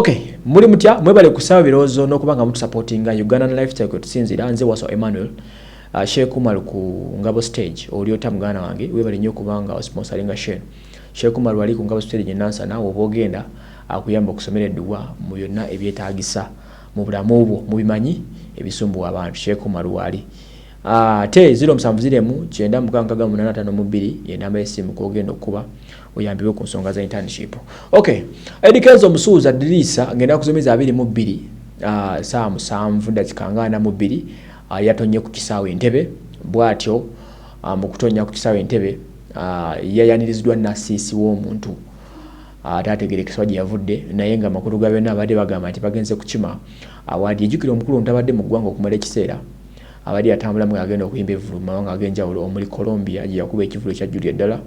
Okay, muri mutya mwebale kusaba birozo nokubanga mutu supportinga Ugandan lifestyle kutusinzira nze waso Emmanuel Sheikh Umar ku Ngabo stage oliota mugana wange webale nnyo kubanga sponsoringa share Sheikh Umar wali ku Ngabo stage nyansa nawe obogenda akuyamba okusomera edduwa mu byonna ebyetaagisa mu bulamu obwo mu bimanyi ebisumbu abantu Sheikh Umar wali te 0707 kyenda mukankaga 852 ye namba y'essimu kogenda okuba oyambibwe ku nsonga za internship. Okay, Eddy Kenzo musuuza dirisa ngenda kuzomeza 22 saa 7 dakikangana mu 2 yatonye ku kisaawe Entebbe bwatyo mu kutonya ku kisaawe Entebbe yayanirizddwa na sisi w'omuntu atategerekeswa gye yavudde naye nga makulu ga byonna abadde bagamba nti bagenze kukima awadi ejjukira omukulu ntabadde mu ggwanga okumala ekiseera abadde atambulamu agenda okuyimba evuluma nga ag'enjawulo omuli Colombia gye yakuba ekivulo kya Julia ddala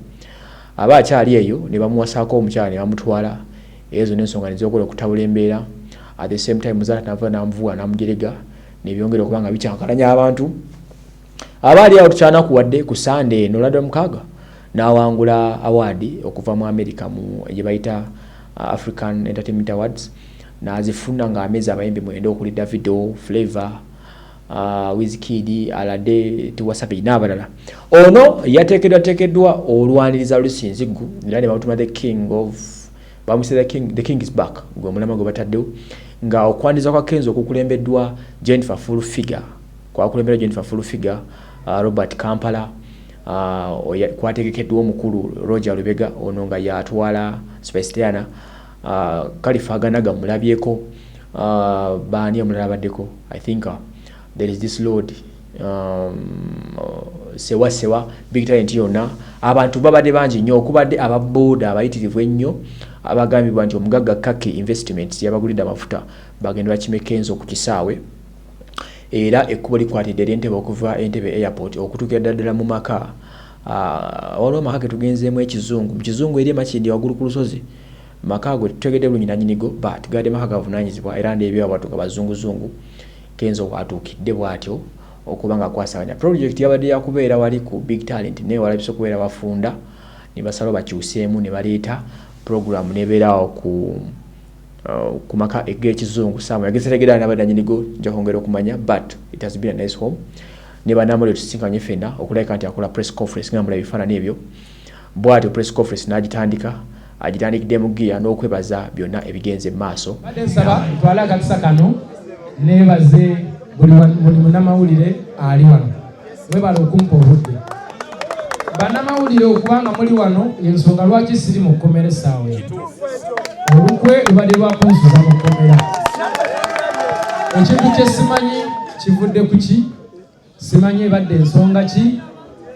aba akyali eyo ne bamuwasaako omukyala ne bamutwala ezo n'ensonga ne ziokola okutabula embeera at the same time muzala nava n'amuvuga n'amujerega ne byongera okuba nga bikyankalanya abantu abaali awo tukyanakuwadde ku Sunday nolado mukaaga n'awangula awadi okuva mu America mu gye bayita African Entertainment Awards n'azifuna nga amezi abayimbi mwenda okuli Davido, Flavor, Wizkid, Alade, Tiwasapi n'abalala. Ono yateekeddwa olwaniriza Lusinziggu era ne bamutuma the king is back gwe mulama gwe bataddewo nga okwaniriza kwa Kenzo okukulembeddwa Jennifer Full Figure, Robert Kampala, kwategekeddwa omukulu Roger Lubega ono nga yatwala Space Kalifaganaga mulabyeko baani omulala baddeko I think there is this Lord sewa big talent yonna abantu babadde bangi nnyo okubadde ababoda abayitirivu ennyo abagambibwa nti omugagga Kaki Investments yabagulidde amafuta bagenda bakime Kenzo ku kisaawe era ekkubo likwatidde Entebbe okuva Entebbe airport okutuukira ddala mu maka waliwo amaka ge tugenzeemu ekizungu mu kizungu eri emakindi waggulu ku lusozi maka gwe tutegedde bulungi nanyinigo but gadde maka gavunaanyizibwa era ndeebyo abatuuka bazunguzungu Kenzo watuukidde bwatyo okuba nga kwasaganya project yabadde yakubeera wali ku big talent naye walabise okubeera bafunda ne basala bakyuseemu ne baleeta program nebeerawo ku maka eg'ekizungu samu yagezetegera n'abadanyinigo nja kwongera okumanya but it has been a nice home ne banamuli tusinkanye ffenna okulabika nti akola press conference nga mulaba ebifaananyi ebyo bwatyo press conference n'agitandika agitandikidde mu giya n'okwebaza byonna ebigenze mu maaso nsaba twala akakisa kano nebaze buli munnamawulire ali wano webala okumpa obudde bannamawulire okubanga muli wano ensonga lwaki siri mu kkomera essaawa olukwe lubadde lwakunsuza mu kkomera ekintu kye simanyi kivudde ku ki simanyi ebadde ensonga ki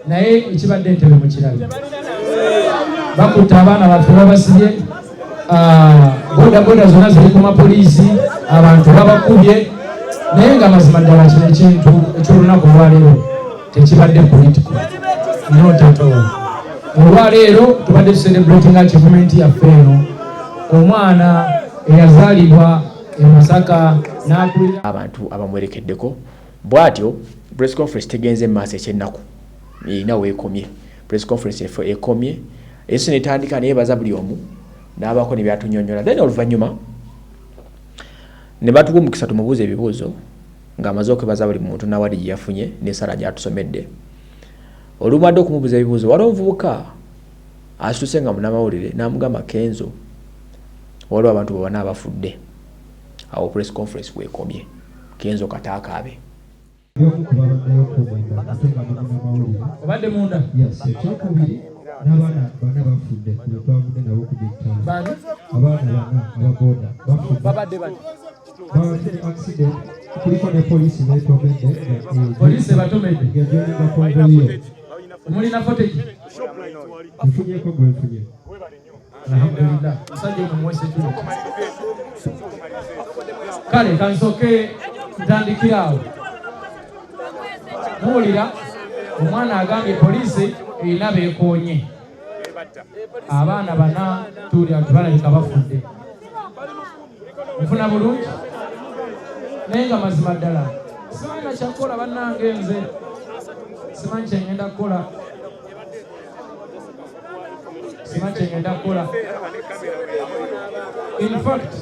naye ekibadde Entebbe mu kirabe bakutta abaana baffe babasibye bodaboda zonna ziri ku mapoliisi abantu babakubye naye nga mazima ddala kino ekintu ekyolunaku olwaleero tekibadde politiko notato olwaleero tubadde tucelebrating achievement yaffe eno omwana eyazaalibwa e Masaka n'akulira abantu abamwerekeddeko bwatyo press conference tegenze mu maaso ekyennaku erina weekomye press conference ekomye eso netandika neyebaza buli omu n'abako ne byatunyonyola then oluvannyuma ne batuwa omukisa tumubuuza ebibuuzo ng'amaze okwebaza buli muntu n'awadi gye yafunye n'essala gy'atusomedde olumadde okumubuuza ebibuuzo waliwo omuvubuka asituse nga munnamawulire n'amugamba Kenzo waliwo abantu bonna abafudde awo press conference bwekomye Kenzo kataakaabe obadde munda n'abaana bana bafudde twavudde nabo ku bitalo abaana bana ababoda babadde bani accident kuliko ne polisi netomedde polisi batomedde ng'ejoninga konvoyo mulina footage nfunyeko gwenfunye alhamdulillah musajja ono muwe security kale kansooke ntandikira awo muwulira omwana agambye polisi erina beekoonye abaana bana balabika bafudde nfuna bulungi naye nga mazima ddala simanyi nakyakukola bannange nze simanyi kyengenda kukola simanyi kyengenda kukola. In fact,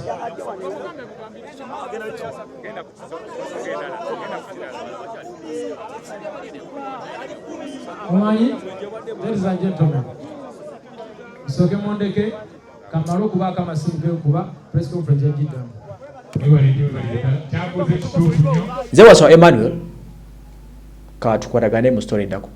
omanyi, ladies and gentlemen, soke mondeke kamala okubaako amasimu g'ekuba press conference yagiddamu. Nze Waso Emmanuel, ka tukwatagane mu story ndako.